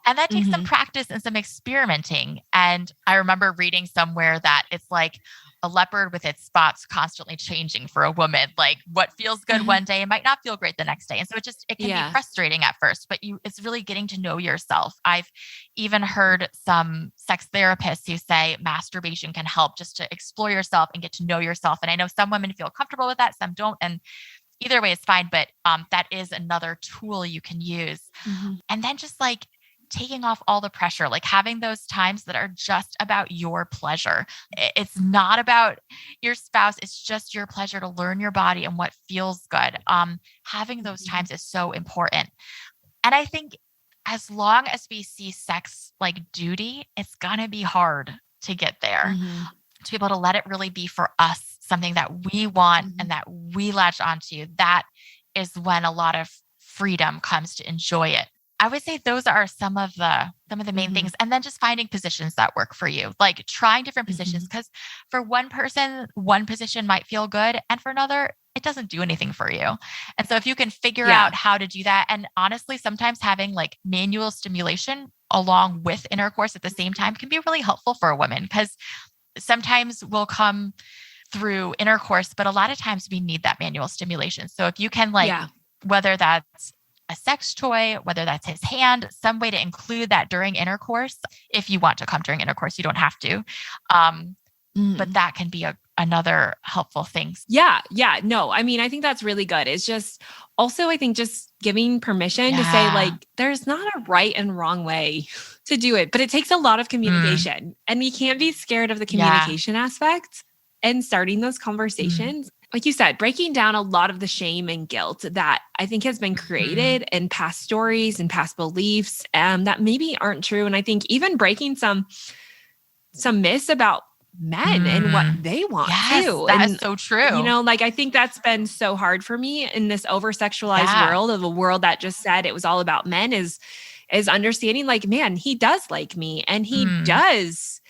And that takes some practice and some experimenting. And I remember reading somewhere that it's like a leopard with its spots constantly changing for a woman. Like what feels good one day, it might not feel great the next day. And so it can be frustrating at first, but it's really getting to know yourself. I've even heard some sex therapists who say masturbation can help just to explore yourself and get to know yourself. And I know some women feel comfortable with that, some don't. And either way is fine, but that is another tool you can use. And then just like taking off all the pressure, like having those times that are just about your pleasure. It's not about your spouse. It's just your pleasure to learn your body and what feels good. Having those times is so important. And I think as long as we see sex like duty, it's going to be hard to get there, to be able to let it really be for us, something that we want and that we latch onto. That is when a lot of freedom comes to enjoy it. I would say those are some of the main things. And then just finding positions that work for you, like trying different positions, because for one person, one position might feel good. And for another, it doesn't do anything for you. And so if you can figure out how to do that, and honestly, sometimes having like manual stimulation along with intercourse at the same time can be really helpful for a woman, because sometimes we'll come through intercourse, but a lot of times we need that manual stimulation. So if you can whether that's a sex toy, whether that's his hand, some way to include that during intercourse. If you want to come during intercourse, you don't have to. But that can be another helpful thing. Yeah. No, I mean, I think that's really good. It's just also, I think just giving permission to say like, there's not a right and wrong way to do it, but it takes a lot of communication and you can't be scared of the communication aspect and starting those conversations. Like you said, breaking down a lot of the shame and guilt that I think has been created in past stories and past beliefs that maybe aren't true. And I think even breaking some myths about men and what they want too. That is so true. You know, like I think that's been so hard for me in this over-sexualized world of a world that just said it was all about men is understanding like, man, he does like me and he does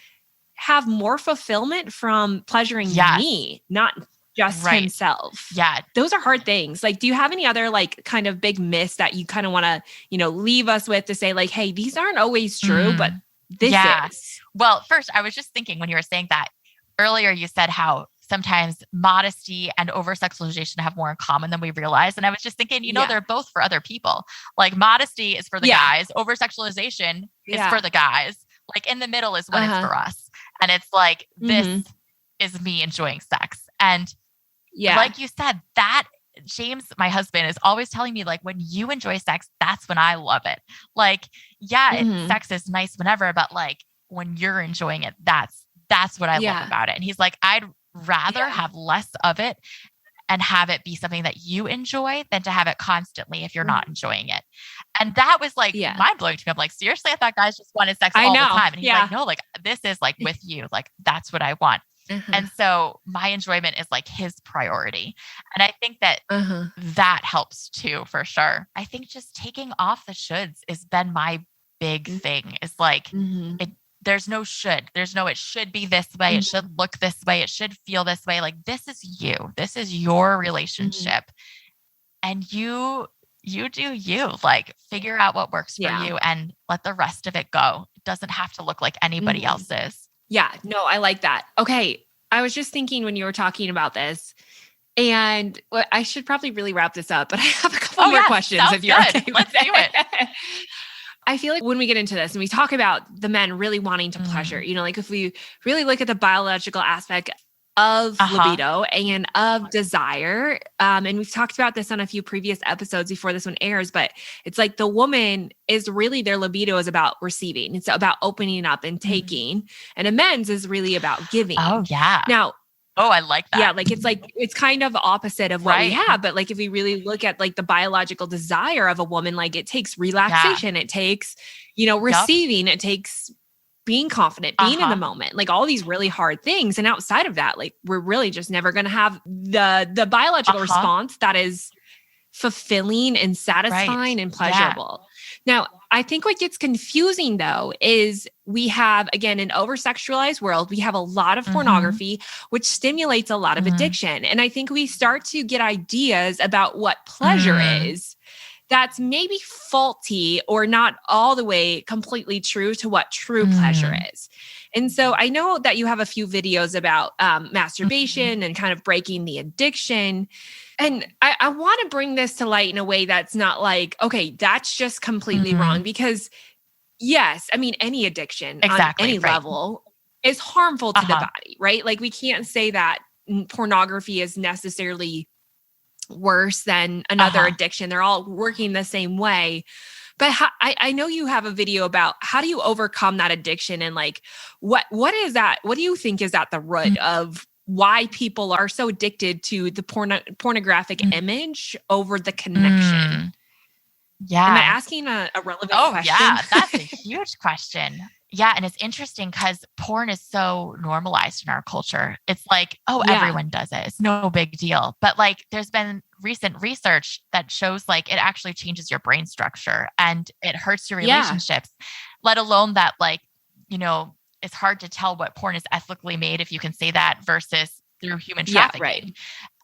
have more fulfillment from pleasuring me, not just himself. Yeah. Those are hard things. Like, do you have any other like kind of big myths that you kind of want to, leave us with to say like, hey, these aren't always true, but this is. Well, first, I was just thinking when you were saying that earlier, you said how sometimes modesty and over-sexualization have more in common than we realize. And I was just thinking, they're both for other people. Like modesty is for the guys. Over-sexualization is for the guys. Like in the middle is when it's for us. And it's like, this is me enjoying sex. And like you said, that James, my husband, is always telling me like, when you enjoy sex, that's when I love it. Like, sex is nice whenever, but like when you're enjoying it, that's what I love about it. And he's like, I'd rather have less of it and have it be something that you enjoy than to have it constantly if you're not enjoying it. And that was like mind blowing to me. I'm like, seriously, I thought guys just wanted sex all the time. And he's like, no, like this is like with you, like that's what I want. And so my enjoyment is like his priority. And I think that that helps too, for sure. I think just taking off the shoulds has been my big thing. Is like, there's no should. There's no, it should be this way. It should look this way. It should feel this way. Like this is you. This is your relationship. And you do you. Like figure out what works for you and let the rest of it go. It doesn't have to look like anybody else's. Yeah, no, I like that. Okay. I was just thinking when you were talking about this, and I should probably really wrap this up, but I have a couple more questions if you're okay with Let's do it. I feel like when we get into this and we talk about the men really wanting to pleasure, like if we really look at the biological aspect, of libido and of desire. And we've talked about this on a few previous episodes before this one airs, but it's like the woman is really, their libido is about receiving. It's about opening up and taking, and a men's is really about giving. Oh yeah. Now, I like that. Yeah, it's kind of opposite of what we have. But like if we really look at like the biological desire of a woman, like it takes relaxation, it takes, receiving, it takes being confident, being in the moment, like all these really hard things. And outside of that, like we're really just never going to have the biological response that is fulfilling and satisfying and pleasurable. Now, I think what gets confusing though is we have, again, an over-sexualized world. We have a lot of pornography, which stimulates a lot of addiction. And I think we start to get ideas about what pleasure is that's maybe faulty or not all the way completely true to what true pleasure is. And so I know that you have a few videos about masturbation and kind of breaking the addiction. And I want to bring this to light in a way that's not like, okay, that's just completely wrong. Because yes, I mean, any addiction on any level is harmful to the body, right? Like we can't say that pornography is necessarily worse than another addiction. They're all working the same way. But I know you have a video about how do you overcome that addiction, and like, what is that? What do you think is at the root of why people are so addicted to the pornographic image over the connection? Yeah. Am I asking a relevant question? Yeah, that's a huge question. Yeah. And it's interesting because porn is so normalized in our culture. It's like, everyone does it. It's no big deal. But like there's been recent research that shows like it actually changes your brain structure and it hurts your relationships, let alone that like, it's hard to tell what porn is ethically made, if you can say that, versus through human trafficking. Right.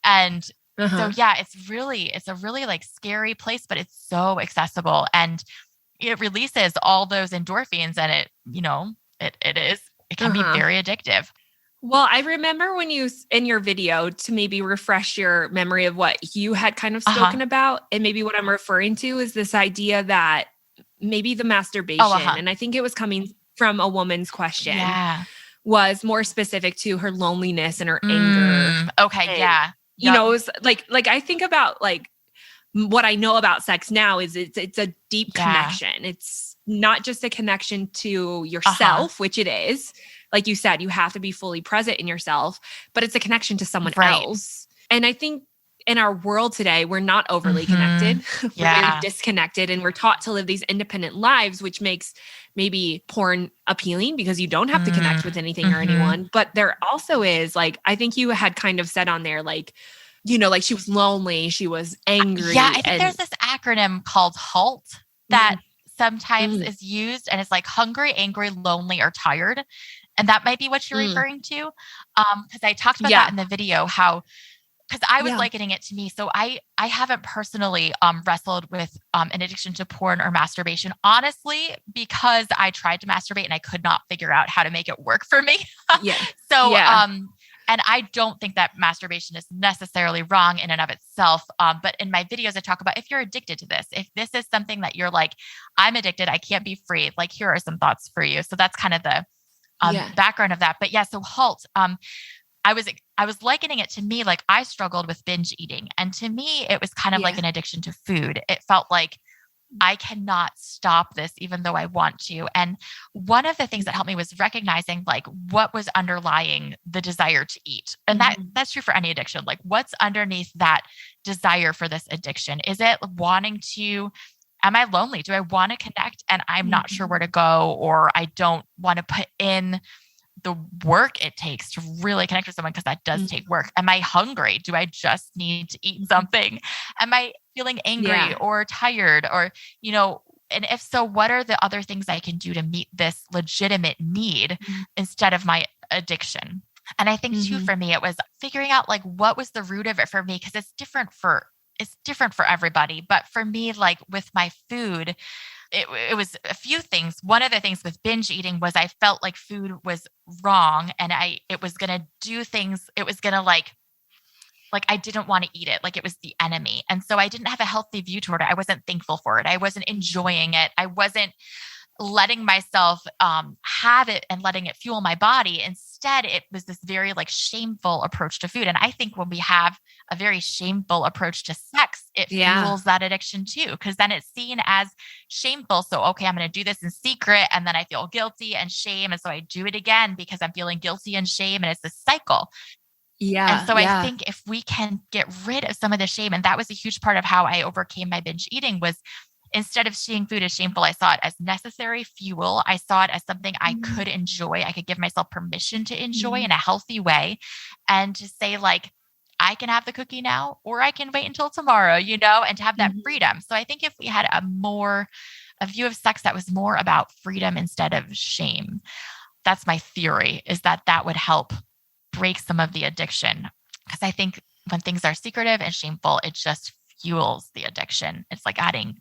And so, it's a really like scary place, but it's so accessible and it releases all those endorphins and it can be very addictive. Well, I remember when you, in your video, to maybe refresh your memory of what you had kind of spoken about, and maybe what I'm referring to is this idea that maybe the masturbation, and I think it was coming from a woman's question, was more specific to her loneliness and her anger. Okay, and, it was like I think about like what I know about sex now is it's a deep connection. It's not just a connection to yourself, which it is. Like you said, you have to be fully present in yourself, but it's a connection to someone else. And I think in our world today, we're not overly connected. We're really disconnected, and we're taught to live these independent lives, which makes maybe porn appealing because you don't have to connect with anything or anyone. But there also is, like, I think you had kind of said on there, like, like she was lonely, she was angry. Yeah, I think there's this acronym called HALT that sometimes is used, and it's like hungry, angry, lonely, or tired. And that might be what you're referring to. Because I talked about that in the video, because I was likening it to me. So I haven't personally wrestled with an addiction to porn or masturbation, honestly, because I tried to masturbate and I could not figure out how to make it work for me. And I don't think that masturbation is necessarily wrong in and of itself. But in my videos, I talk about if you're addicted to this, if this is something that you're like, I'm addicted, I can't be free. Like, here are some thoughts for you. So that's kind of the background of that. But so HALT, I was likening it to me, like I struggled with binge eating. And to me, it was kind of like an addiction to food. It felt like I cannot stop this even though I want to. And one of the things that helped me was recognizing like what was underlying the desire to eat. And that's true for any addiction. Like, what's underneath that desire for this addiction? Is it wanting to, am I lonely? Do I want to connect and I'm not sure where to go, or I don't want to put in the work it takes to really connect with someone, because that does take work. Am I hungry? Do I just need to eat something? Am I feeling angry or tired, or, and if so, what are the other things I can do to meet this legitimate need instead of my addiction? And I think too, for me, it was figuring out like, what was the root of it for me? Cause it's different for everybody. But for me, like with my food, it was a few things. One of the things with binge eating was I felt like food was wrong, and it was going to do things. It was going to like I didn't want to eat it. Like it was the enemy. And so I didn't have a healthy view toward it. I wasn't thankful for it. I wasn't enjoying it. I wasn't letting myself have it and letting it fuel my body. Instead, instead it was this very like shameful approach to food. And I think when we have a very shameful approach to sex, it fuels that addiction too, because then it's seen as shameful. So, okay, I'm going to do this in secret, and then I feel guilty and shame. And so I do it again because I'm feeling guilty and shame. And it's this cycle. Yeah. And so I think if we can get rid of some of the shame, and that was a huge part of how I overcame my binge eating, was instead of seeing food as shameful, I saw it as necessary fuel. I saw it as something I could enjoy. I could give myself permission to enjoy in a healthy way, and to say like, I can have the cookie now, or I can wait until tomorrow, and to have that freedom. So I think if we had a view of sex that was more about freedom instead of shame, that's my theory, is that would help break some of the addiction. Because I think when things are secretive and shameful, it just fuels the addiction. It's like adding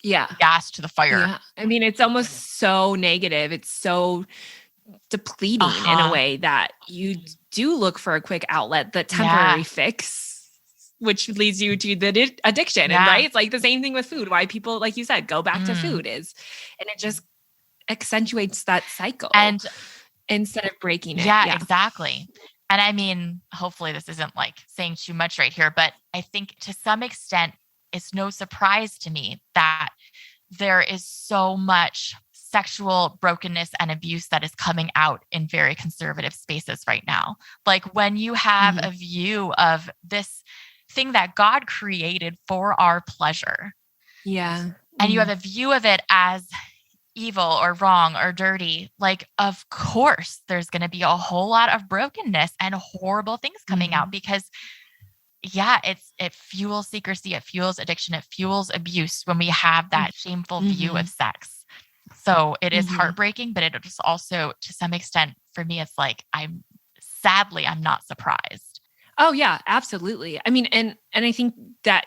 gas to the fire. Yeah. I mean, it's almost so negative. It's so depleting in a way that you do look for a quick outlet, the temporary fix, which leads you to the addiction. And right, it's like the same thing with food. Why people, like you said, go back to food and it just accentuates that cycle. And instead of breaking it. Yeah, exactly. And I mean, hopefully this isn't like saying too much right here, but I think to some extent, it's no surprise to me that there is so much sexual brokenness and abuse that is coming out in very conservative spaces right now. Like when you have a view of this thing that God created for our pleasure. Yeah. And you have a view of it as evil or wrong or dirty, like, of course, there's going to be a whole lot of brokenness and horrible things coming out, because it fuels secrecy, it fuels addiction, it fuels abuse when we have that shameful view of sex. So it is heartbreaking, but it is also, to some extent, for me, it's like, I'm not surprised. Oh yeah, absolutely. I mean, and I think that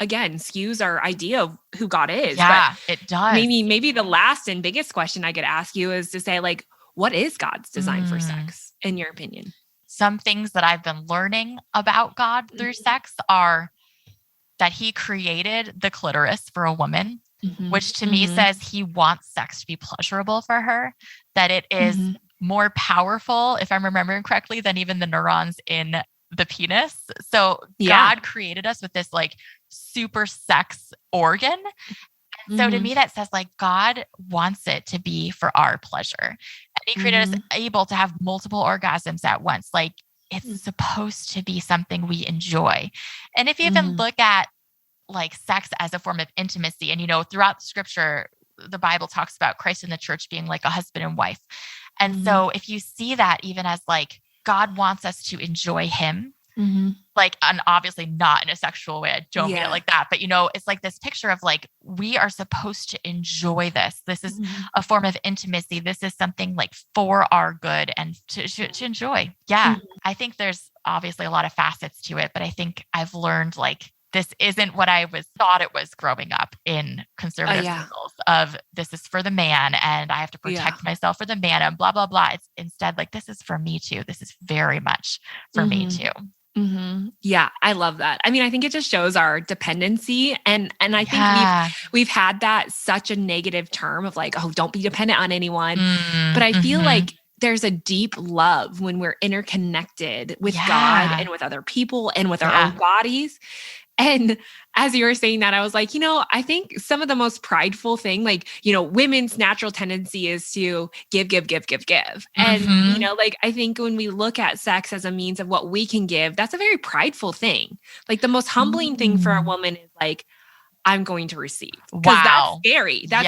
again skews our idea of who God is. Yeah, but it does. Maybe the last and biggest question I could ask you is to say, like, what is God's design for sex, in your opinion? Some things that I've been learning about God through sex are that he created the clitoris for a woman, which to me says he wants sex to be pleasurable for her, that it is more powerful, if I'm remembering correctly, than even the neurons in the penis. So God created us with this like super sex organ. And so to me, that says like God wants it to be for our pleasure. And he created us able to have multiple orgasms at once. Like it's supposed to be something we enjoy. And if you even look at like sex as a form of intimacy, and throughout the scripture, the Bible talks about Christ and the church being like a husband and wife. And so if you see that even as like God wants us to enjoy him, like, and obviously not in a sexual way. I don't mean it like that, but it's like this picture of like, we are supposed to enjoy this. This is a form of intimacy. This is something like for our good and to enjoy. Yeah. I think there's obviously a lot of facets to it, but I think I've learned like, this isn't what I thought it was growing up in conservative circles of this is for the man and I have to protect myself for the man and blah, blah, blah. It's instead like, this is for me too. This is very much for me too. Yeah, I love that. I mean, I think it just shows our dependency. And I think we've had that such a negative term of like, oh, don't be dependent on anyone. But I feel like there's a deep love when we're interconnected with God and with other people and with our own bodies. And as you were saying that, I was like, I think some of the most prideful thing, like, women's natural tendency is to give. And, like, I think when we look at sex as a means of what we can give, that's a very prideful thing. Like the most humbling thing for a woman is like, I'm going to receive. Because that's scary. That's,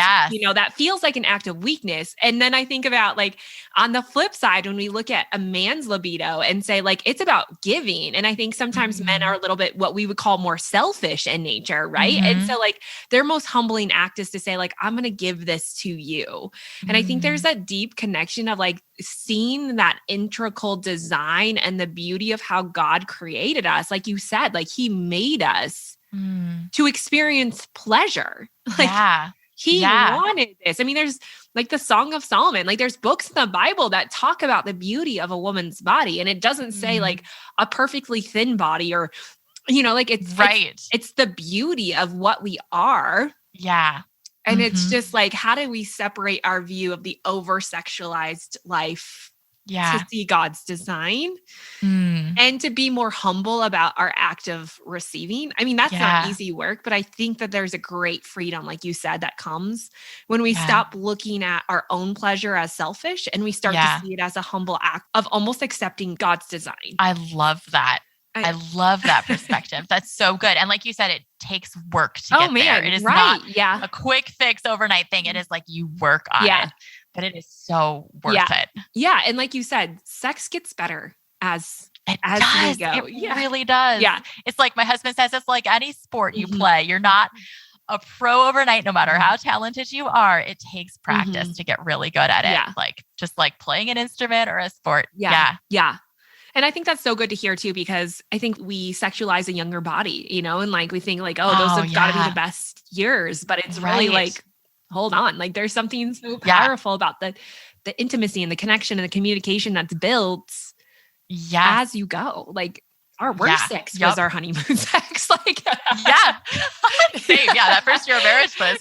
that feels like an act of weakness. And then I think about like on the flip side, when we look at a man's libido and say like, it's about giving. And I think sometimes men are a little bit what we would call more selfish in nature. Right. And so like their most humbling act is to say like, I'm going to give this to you. And I think there's that deep connection of like seeing that integral design and the beauty of how God created us. Like you said, like he made us to experience pleasure. Like he wanted this. I mean, there's like the Song of Solomon, like there's books in the Bible that talk about the beauty of a woman's body. And it doesn't say like a perfectly thin body or, like it's it's the beauty of what we are. Yeah. And it's just like, how do we separate our view of the over-sexualized life to see God's design and to be more humble about our act of receiving. I mean, that's not easy work, but I think that there's a great freedom, like you said, that comes when we stop looking at our own pleasure as selfish and we start to see it as a humble act of almost accepting God's design. I love that. I love that perspective. That's so good. And like you said, it takes work to get there. It is not a quick fix overnight thing. It is like you work on it, but it is so worth it. Yeah. And like you said, sex gets better as we go. It really does. Yeah. It's like my husband says, it's like any sport you play. You're not a pro overnight, no matter how talented you are. It takes practice to get really good at it. Yeah. Like just like playing an instrument or a sport. Yeah. And I think that's so good to hear too, because I think we sexualize a younger body, you know, and like we think like, those have got to be the best years, but it's really like, hold on, like there's something so powerful about the intimacy and the connection and the communication that's built as you go. Like our worst sex was our honeymoon sex. Like, same. Yeah. That first year of marriage was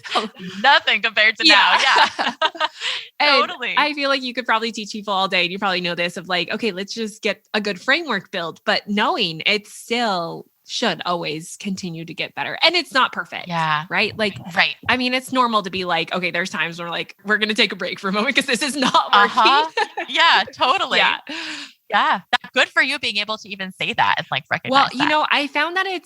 nothing compared to now. Yeah. Totally. I feel like you could probably teach people all day, and you probably know this, of like, okay, let's just get a good framework built, but knowing it still should always continue to get better. And it's not perfect. Yeah. Right. Like, I mean, it's normal to be like, okay, there's times when we're like, we're going to take a break for a moment because this is not working. Yeah, totally. Yeah. That's good for you being able to even say that and like recognize you know, I found that it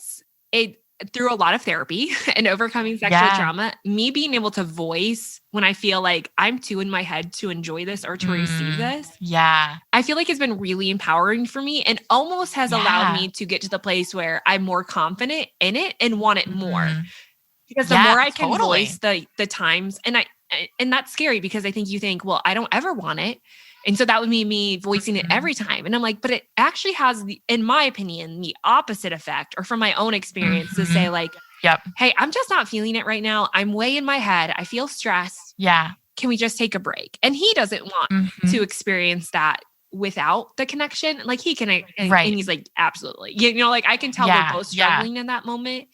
through a lot of therapy and overcoming sexual trauma, me being able to voice when I feel like I'm too in my head to enjoy this or to receive this. Yeah. I feel like it's been really empowering for me and almost has allowed me to get to the place where I'm more confident in it and want it more. Because the more I can voice the times, and that's scary because I think you think, well, I don't ever want it. And so that would mean me voicing it every time. And I'm like, but it actually has, in my opinion, the opposite effect, or from my own experience, to say like, hey, I'm just not feeling it right now. I'm way in my head. I feel stressed. Yeah. Can we just take a break? And he doesn't want to experience that without the connection. Like he can, and he's like, absolutely. You know, like I can tell we're both struggling in that moment.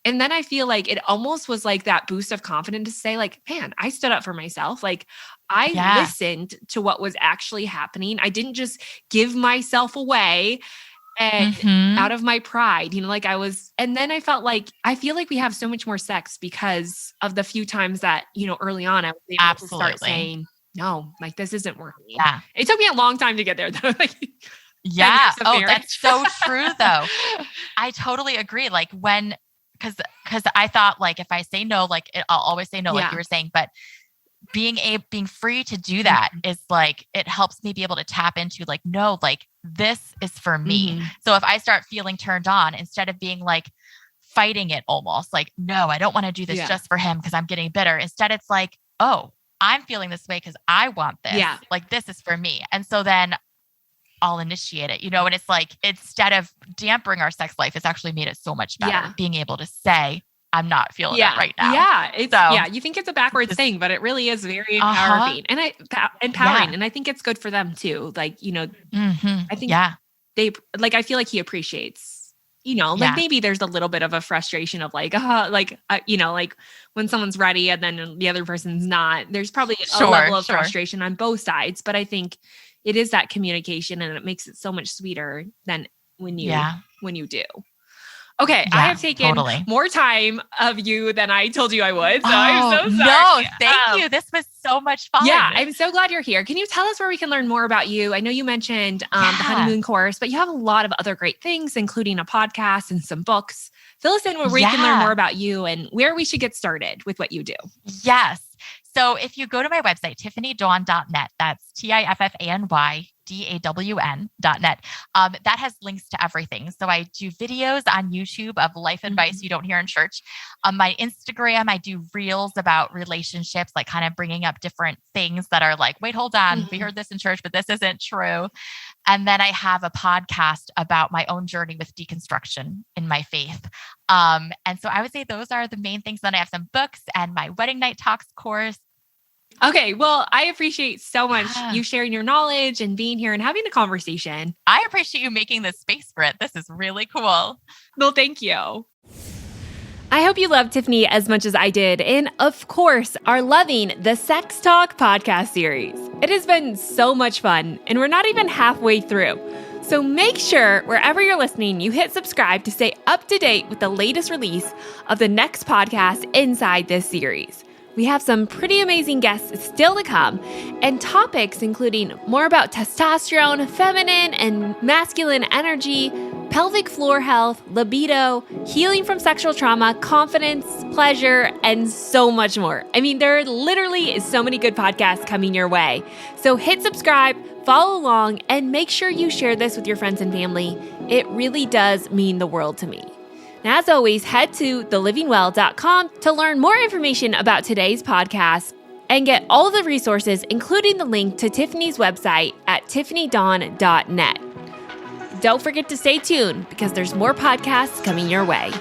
And then I feel like it almost was like that boost of confidence to say like, man, I stood up for myself. Like I listened to what was actually happening. I didn't just give myself away and out of my pride, you know, like I was, and then I felt like, I feel like we have so much more sex because of the few times that, you know, early on I was able to start saying, no, like this isn't working. Yeah. It took me a long time to get there though. Like, oh, that's so true though. I totally agree. Like because I thought like, if I say no, like I'll always say no, like you were saying, but being free to do that is like, it helps me be able to tap into like, no, like this is for me. So if I start feeling turned on, instead of being like fighting it almost like, no, I don't want to do this just for him because I'm getting bitter. Instead, it's like, oh, I'm feeling this way because I want this. Yeah. Like this is for me. And so then I'll initiate it, you know, and it's like, instead of dampering our sex life, it's actually made it so much better being able to say, I'm not feeling it right now. Yeah. It's, you think it's a backwards thing, but it really is very empowering and empowering. And I think it's good for them too. Like, you know, I think they like, I feel like he appreciates, you know, like maybe there's a little bit of a frustration of like, you know, like when someone's ready and then the other person's not, there's probably a level of frustration on both sides, but I think it is that communication and it makes it so much sweeter than when you do. Okay. I have taken more time of you than I told you I would. So I'm so sorry. No, thank you. This was so much fun. Yeah. I'm so glad you're here. Can you tell us where we can learn more about you? I know you mentioned the honeymoon course, but you have a lot of other great things, including a podcast and some books. Fill us in where we can learn more about you and where we should get started with what you do. Yes. So if you go to my website, tiffanydawn.net, that's TIFFANYDAWN.net, that has links to everything. So I do videos on YouTube of life advice you don't hear in church. On my Instagram, I do reels about relationships, like kind of bringing up different things that are like, wait, hold on. We heard this in church, but this isn't true. And then I have a podcast about my own journey with deconstruction in my faith. And so I would say those are the main things. Then I have some books and my wedding night talks course. Okay. Well, I appreciate so much you sharing your knowledge and being here and having the conversation. I appreciate you making this space for it. This is really cool. Well, thank you. I hope you loved Tiffany as much as I did, and of course, are loving the Sex Talk podcast series. It has been so much fun, and we're not even halfway through. So make sure, wherever you're listening, you hit subscribe to stay up to date with the latest release of the next podcast inside this series. We have some pretty amazing guests still to come, and topics including more about testosterone, feminine and masculine energy, pelvic floor health, libido, healing from sexual trauma, confidence, pleasure, and so much more. I mean, there literally is so many good podcasts coming your way. So hit subscribe, follow along, and make sure you share this with your friends and family. It really does mean the world to me. Now, as always, head to thelivingwell.com to learn more information about today's podcast and get all the resources, including the link to Tiffany's website at tiffanydawn.net. Don't forget to stay tuned because there's more podcasts coming your way.